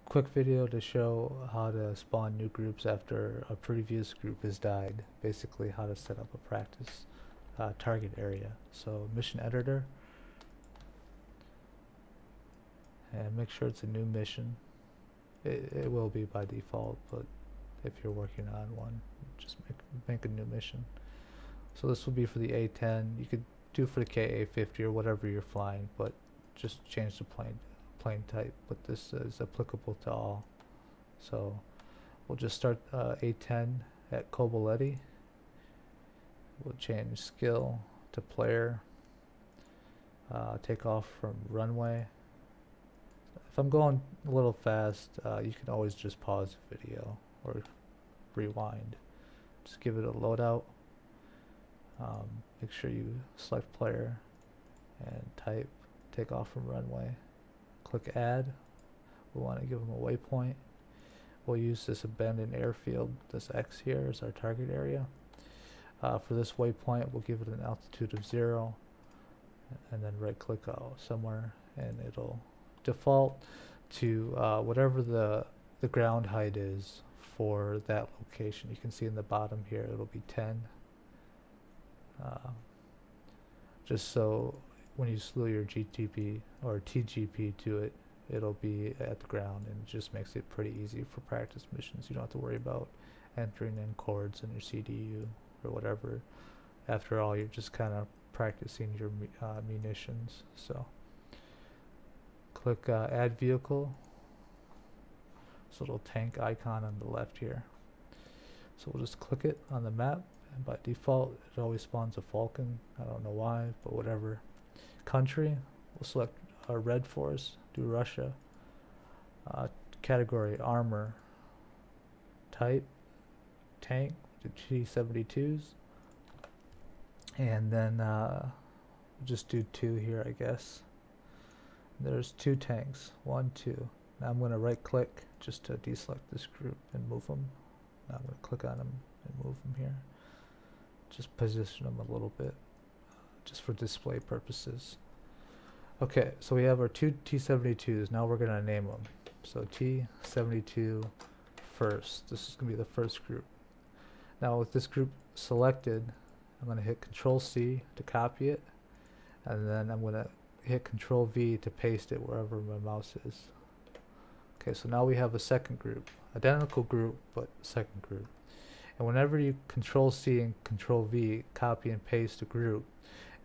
quick video to show how to spawn new groups after a previous group has died. Basically how to set up a practice target area. So mission editor, and make sure it's a new mission. It will be by default, but if you're working on one, just make a new mission. So this will be for the A10. You could do for the KA50 or whatever you're flying, but just change the plane type. But this is applicable to all. So we'll just start A10 at Coboletti. We'll change skill to player. Take off from runway. If I'm going a little fast, you can always just pause the video or rewind. Just give it a loadout. Make sure you select player and type take off from runway. Click add. We want to give them a waypoint. We'll use this abandoned airfield, this X here as our target area. For this waypoint, we'll give it an altitude of 0 and then right click somewhere, and it'll default to whatever the ground height is for that location. You can see in the bottom here it'll be 10. Just so when you slew your GTP or TGP to it, it'll be at the ground, and it just makes it pretty easy for practice missions. You don't have to worry about entering in chords in your CDU or whatever. After all, you're just kind of practicing your munitions. So click add vehicle. This little tank icon on the left here. So we'll just click it on the map, and by default it always spawns a Falcon. I don't know why, but whatever. Country, we'll select red force, do Russia. Category armor. Type tank, do T-72s. And then just do 2 here, I guess. There's 2 tanks, 1, 2. Now I'm going to right click just to deselect this group and move them. Now I'm going to click on them and move them here. Just position them a little bit, just for display purposes. Okay, so we have our 2 T-72s. Now we're going to name them. So T-72 first. This is going to be the first group. Now with this group selected, I'm going to hit Control-C to copy it, and then I'm going to hit Control-V to paste it wherever my mouse is. Okay, so now we have a second group. Identical group, but second group. And whenever you Control-C and Control-V, copy and paste a group,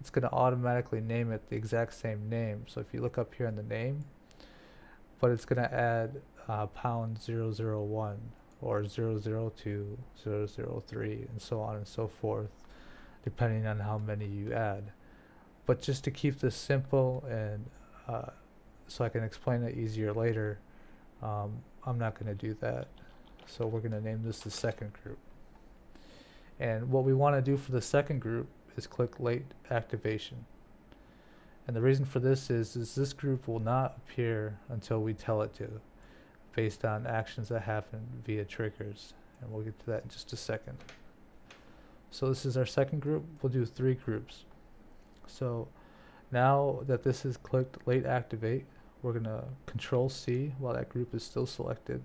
it's going to automatically name it the exact same name. So if you look up here in the name, but it's going to add pound 001 or 002, 003, and so on and so forth, depending on how many you add. But just to keep this simple and so I can explain it easier later, I'm not going to do that. So we're going to name this the second group. And what we want to do for the second group is click late activation. And the reason for this is this group will not appear until we tell it to, based on actions that happen via triggers. And we'll get to that in just a second. So this is our second group. We'll do 3 groups. So now that this is clicked late activate, we're going to Control-C while that group is still selected.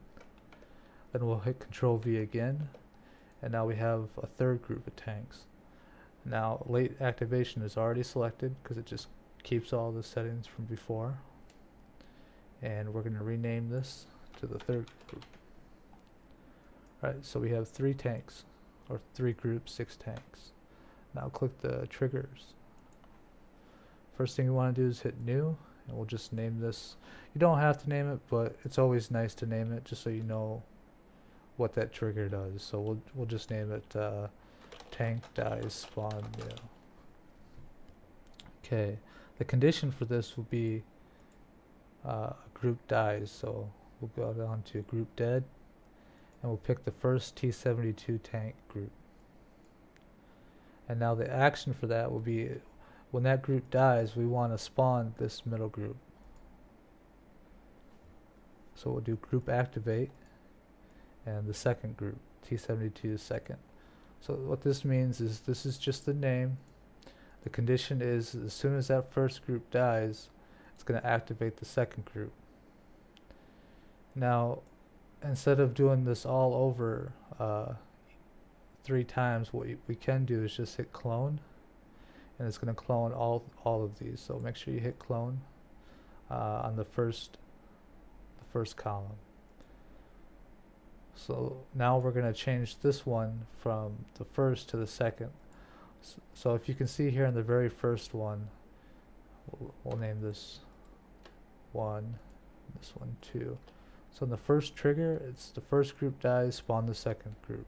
Then we'll hit Control-V again, and now we have a third group of tanks. Now late activation is already selected because it just keeps all the settings from before, and we're going to rename this to the third group. Alright, so we have 3 tanks, or 3 groups, 6 tanks. Now click the triggers. First thing you want to do is hit new, and we'll just name this. You don't have to name it, but it's always nice to name it just so you know what that trigger does. So we'll just name it tank dies spawn new. Okay, the condition for this will be group dies, so we'll go down to group dead, and we'll pick the first T-72 tank group. And now the action for that will be when that group dies, we want to spawn this middle group. So we'll do group activate and the second group, T-72 second. So what this means is this is just the name. The condition is as soon as that first group dies, it's going to activate the second group. Now, instead of doing this all over 3 times, what we can do is just hit clone, and it's going to clone all of these. So make sure you hit clone on the first column. So now we're going to change this one from the first to the second. So if you can see here in the very first one, we'll name this 1, this one 2. So in the first trigger, it's the first group dies, spawn the second group.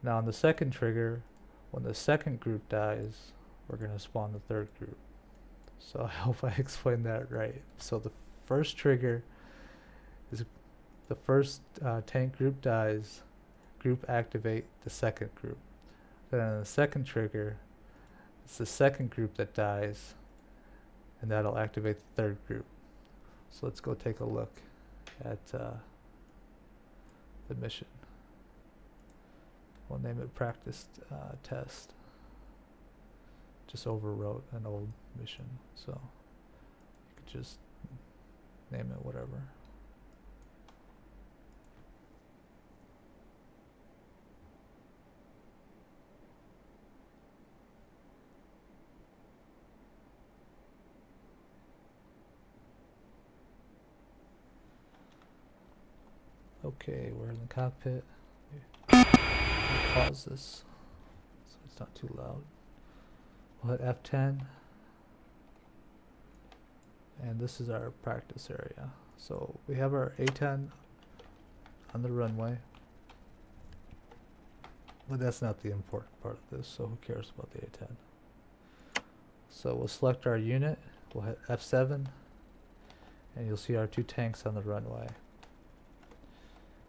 Now in the second trigger, when the second group dies, we're going to spawn the third group. So I hope I explained that right. So the first trigger is the first tank group dies, group activate the second group. Then on the second trigger, it's the second group that dies, and that'll activate the third group. So let's go take a look at the mission. We'll name it practice test. Just overwrote an old mission, so you could just name it whatever. Okay, we're in the cockpit. Pause this so it's not too loud. We'll hit F10, and this is our practice area. So we have our A10 on the runway, but that's not the important part of this, so who cares about the A10. So we'll select our unit, we'll hit F7, and you'll see our 2 tanks on the runway,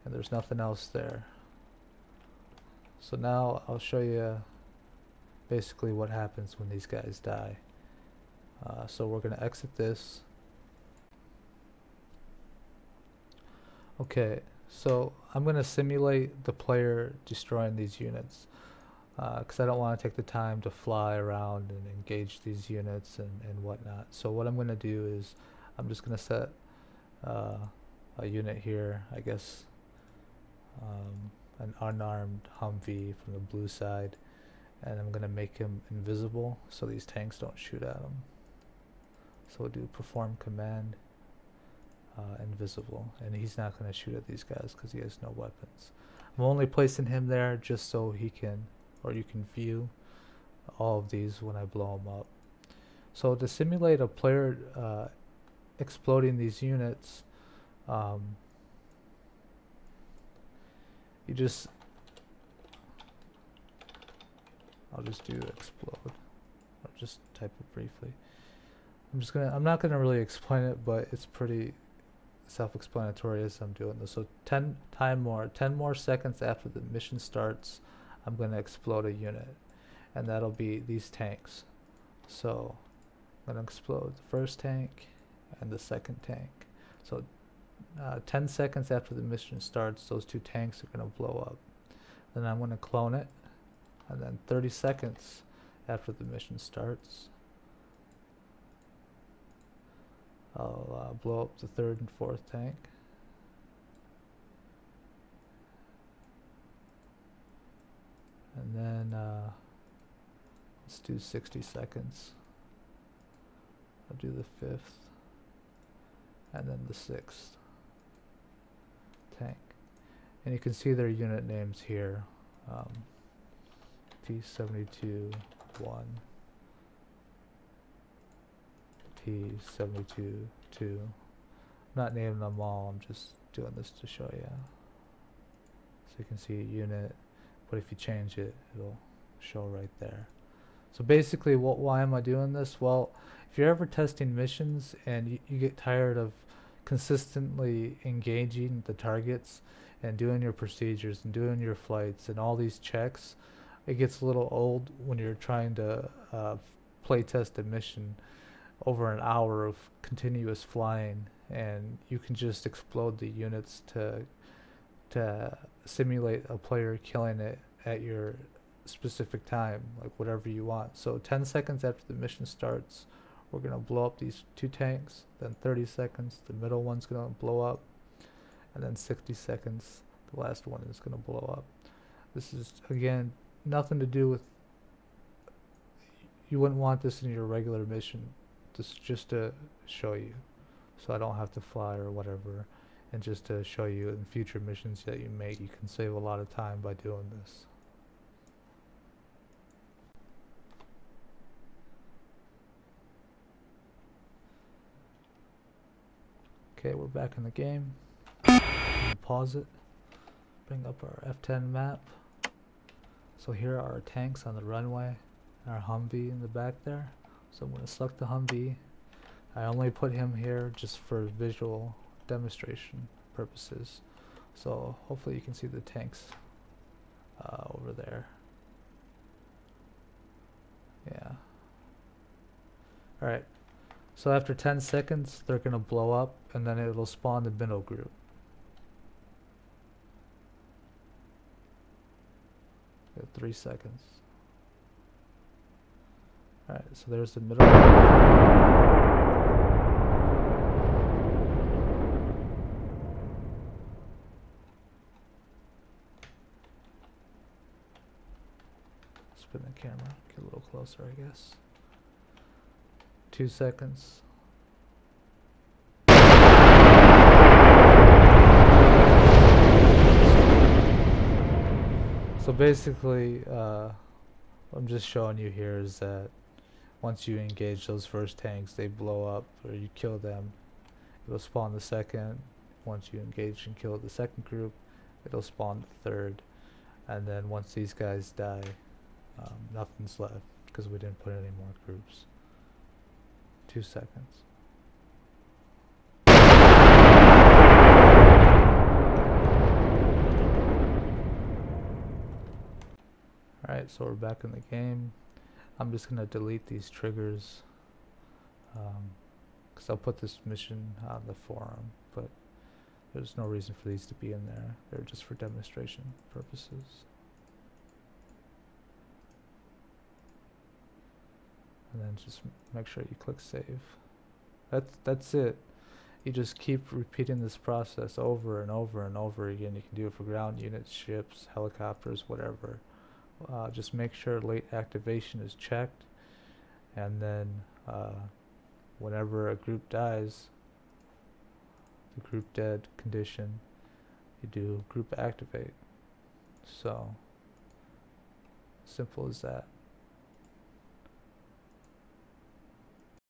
and there's nothing else there. So now I'll show you basically what happens when these guys die. So we're going to exit this. Okay, so I'm going to simulate the player destroying these units because I don't want to take the time to fly around and engage these units and whatnot. So what I'm going to do is I'm just going to set a unit here, I guess an unarmed Humvee from the blue side, and I'm going to make him invisible so these tanks don't shoot at him. So we'll do perform command invisible, and he's not going to shoot at these guys because he has no weapons. I'm only placing him there just so he can, or you can view all of these when I blow them up. So to simulate a player exploding these units, I'll just do explode, or just type it briefly. I'm not gonna really explain it, but it's pretty self-explanatory as I'm doing this. So 10 more seconds after the mission starts, I'm gonna explode a unit, and that'll be these tanks. So I'm gonna explode the first tank and the second tank. So 10 seconds after the mission starts, those 2 tanks are going to blow up. Then I'm going to clone it, and then 30 seconds after the mission starts, I'll blow up the 3rd and 4th tank. And then let's do 60 seconds. I'll do the 5th, and then the 6th tank. And you can see their unit names here. T-72-1, T-72-2. I'm not naming them all, I'm just doing this to show you. So you can see a unit, but if you change it, it'll show right there. So basically, why am I doing this? Well, if you're ever testing missions and you get tired of consistently engaging the targets and doing your procedures and doing your flights and all these checks, it gets a little old when you're trying to play test a mission over an hour of continuous flying, and you can just explode the units to simulate a player killing it at your specific time, like whatever you want. So 10 seconds after the mission starts, we're going to blow up these 2 tanks, then 30 seconds, the middle one's going to blow up, and then 60 seconds, the last one is going to blow up. This is, again, nothing to do with, you wouldn't want this in your regular mission. This is just to show you, so I don't have to fly or whatever, and just to show you in future missions that you make, you can save a lot of time by doing this. Okay, we're back in the game. Pause it, bring up our F10 map. So here are our tanks on the runway, and our Humvee in the back there. So I'm going to select the Humvee. I only put him here just for visual demonstration purposes. So hopefully you can see the tanks over there. Yeah. Alright. So after 10 seconds, they're going to blow up, and then it'll spawn the middle group. Got 3 seconds. Alright, so there's the middle group. Spin the camera, get a little closer, I guess. 2 seconds. So basically, I'm just showing you here is that once you engage those first tanks, they blow up, or you kill them, it'll spawn the second. Once you engage and kill the second group, it'll spawn the third. And then once these guys die, nothing's left because we didn't put any more groups. 2 seconds. Alright, so we're back in the game. I'm just going to delete these triggers because I'll put this mission on the forum, but there's no reason for these to be in there. They're just for demonstration purposes. And then just make sure you click save. That's it. You just keep repeating this process over and over and over again. You can do it for ground units, ships, helicopters, whatever. Just make sure late activation is checked, and then whenever a group dies, the group dead condition, you do group activate. So simple as that.